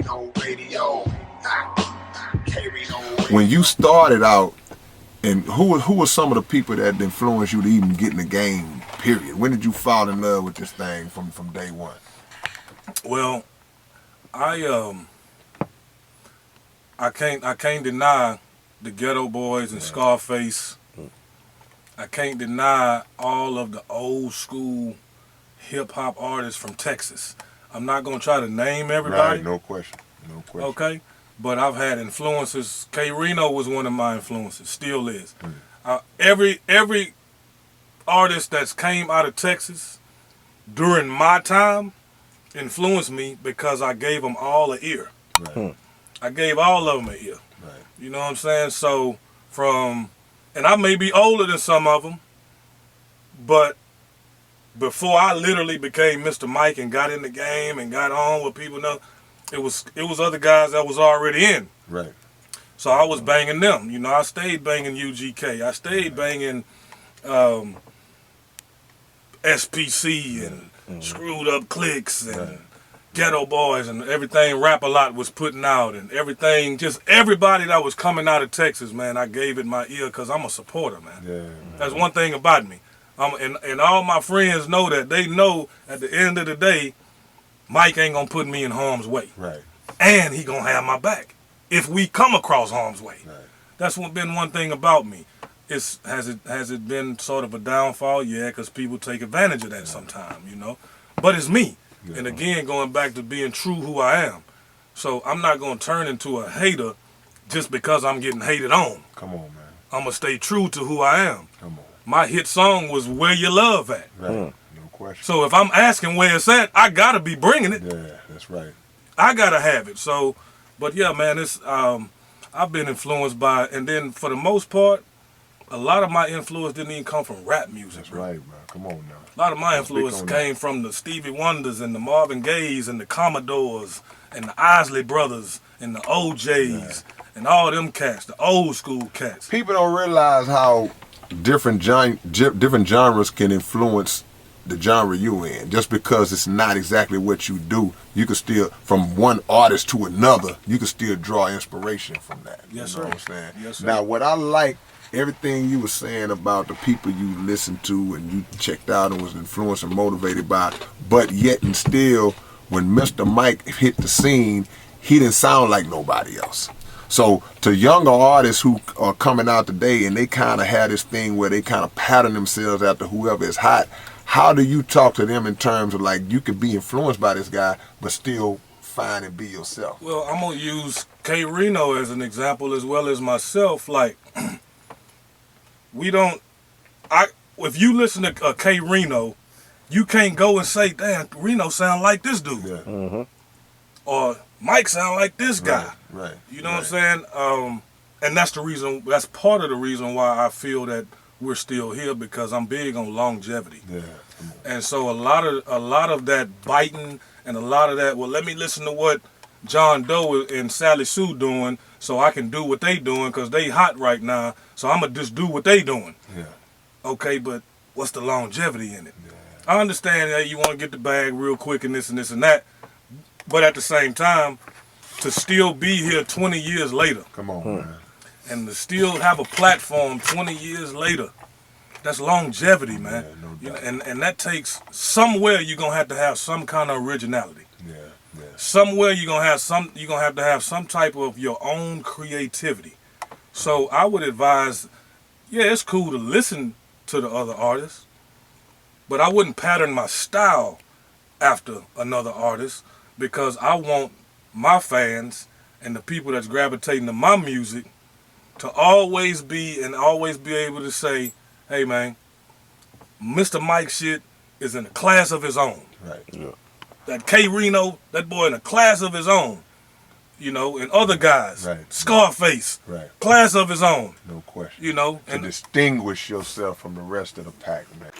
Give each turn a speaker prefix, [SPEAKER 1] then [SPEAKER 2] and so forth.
[SPEAKER 1] K-Rino radio. K-Rino radio.
[SPEAKER 2] When you started out, and who were some of the people that influenced you to even get in the game, period? When did you fall in love with this thing from day one?
[SPEAKER 3] Well, I can't deny the Ghetto Boys and Scarface. I can't deny all of the old school hip hop artists from Texas. I'm not gonna try to name everybody.
[SPEAKER 2] Right, no question.
[SPEAKER 3] Okay, but I've had influences. K-Rino was one of my influences, still is. Every artist that's came out of Texas during my time influenced me because I gave them all an ear.
[SPEAKER 2] Right.
[SPEAKER 3] I gave all of them an ear.
[SPEAKER 2] Right.
[SPEAKER 3] You know what I'm saying? So and I may be older than some of them, but before I literally became MR.MIKE and got in the game and got on with people know, it was other guys that was already in.
[SPEAKER 2] Right.
[SPEAKER 3] So I was banging them. You know, I stayed banging UGK. I stayed banging SPC and Screwed Up Clicks and Ghetto Boys and everything Rap-A-Lot was putting out and everything, just everybody that was coming out of Texas, man, I gave it my ear because I'm a supporter, man.
[SPEAKER 2] Yeah.
[SPEAKER 3] That's one thing about me. And all my friends know that. They know at the end of the day, Mike ain't gonna put me in harm's way.
[SPEAKER 2] Right.
[SPEAKER 3] And he gonna have my back if we come across harm's way.
[SPEAKER 2] Right.
[SPEAKER 3] That's been one thing about me. Has it been sort of a downfall? Yeah, because people take advantage of that sometimes, you know. But it's me. Yeah. And again, going back to being true who I am. So I'm not gonna turn into a hater just because I'm getting hated on.
[SPEAKER 2] Come on, man.
[SPEAKER 3] I'm gonna stay true to who I am.
[SPEAKER 2] Come on.
[SPEAKER 3] My hit song was Where You Love At.
[SPEAKER 2] Right. No question.
[SPEAKER 3] So if I'm asking where it's at, I gotta be bringing it.
[SPEAKER 2] Yeah, that's right.
[SPEAKER 3] I gotta have it. So, but yeah, man, it's I've been influenced by, and then for the most part, a lot of my influence didn't even come from rap music.
[SPEAKER 2] That's
[SPEAKER 3] bro.
[SPEAKER 2] right, bro. Come on now.
[SPEAKER 3] A lot of my influence came from the Stevie Wonders and the Marvin Gayes and the Commodores and the Isley Brothers and the OJs and all them cats, the old school cats.
[SPEAKER 2] People don't realize how different genres can influence the genre you in. Just because it's not exactly what you do, you can still, from one artist to another, you can still draw inspiration from that.
[SPEAKER 3] Yes,
[SPEAKER 2] you know
[SPEAKER 3] sir.
[SPEAKER 2] what I'm saying?
[SPEAKER 3] Yes, sir.
[SPEAKER 2] Now, what I like, everything you were saying about the people you listened to and you checked out and was influenced and motivated by, but yet and still, when MR.MIKE hit the scene, he didn't sound like nobody else. So to younger artists who are coming out today and they kind of have this thing where they kind of pattern themselves after whoever is hot, how do you talk to them in terms of like you could be influenced by this guy but still find and be yourself?
[SPEAKER 3] Well, I'm going to use K-Rino as an example as well as myself. Like, if you listen to K-Rino, you can't go and say, damn, Reno sound like this dude.
[SPEAKER 2] Yeah.
[SPEAKER 3] Or Mike sound like this guy.
[SPEAKER 2] Right.
[SPEAKER 3] You know what I'm saying? And that's part of the reason why I feel that we're still here, because I'm big on longevity.
[SPEAKER 2] Yeah.
[SPEAKER 3] And so a lot of that biting and a lot of that, well, let me listen to what John Doe and Sally Sue doing so I can do what they doing because they hot right now. So I'm going to just do what they doing.
[SPEAKER 2] Yeah.
[SPEAKER 3] Okay, but what's the longevity in it?
[SPEAKER 2] Yeah.
[SPEAKER 3] I understand that you want to get the bag real quick and this and this and that. But at the same time, to still be here 20 years later.
[SPEAKER 2] Come on, man.
[SPEAKER 3] And to still have a platform 20 years later, that's longevity, man.
[SPEAKER 2] Yeah, no doubt.
[SPEAKER 3] You know, and that takes, somewhere you're going to have some kind of originality.
[SPEAKER 2] Yeah.
[SPEAKER 3] Somewhere you're gonna have to have some type of your own creativity. So I would advise, yeah, it's cool to listen to the other artists, but I wouldn't pattern my style after another artist, because I want my fans and the people that's gravitating to my music to always be able to say, hey man, MR.MIKE shit is in a class of his own.
[SPEAKER 2] Right.
[SPEAKER 4] Yeah.
[SPEAKER 3] That K-Rino, that boy in a class of his own. You know, and other guys.
[SPEAKER 2] Right.
[SPEAKER 3] Scarface.
[SPEAKER 2] Right.
[SPEAKER 3] Class of his own.
[SPEAKER 2] No question.
[SPEAKER 3] You know.
[SPEAKER 2] To distinguish yourself from the rest of the pack, man.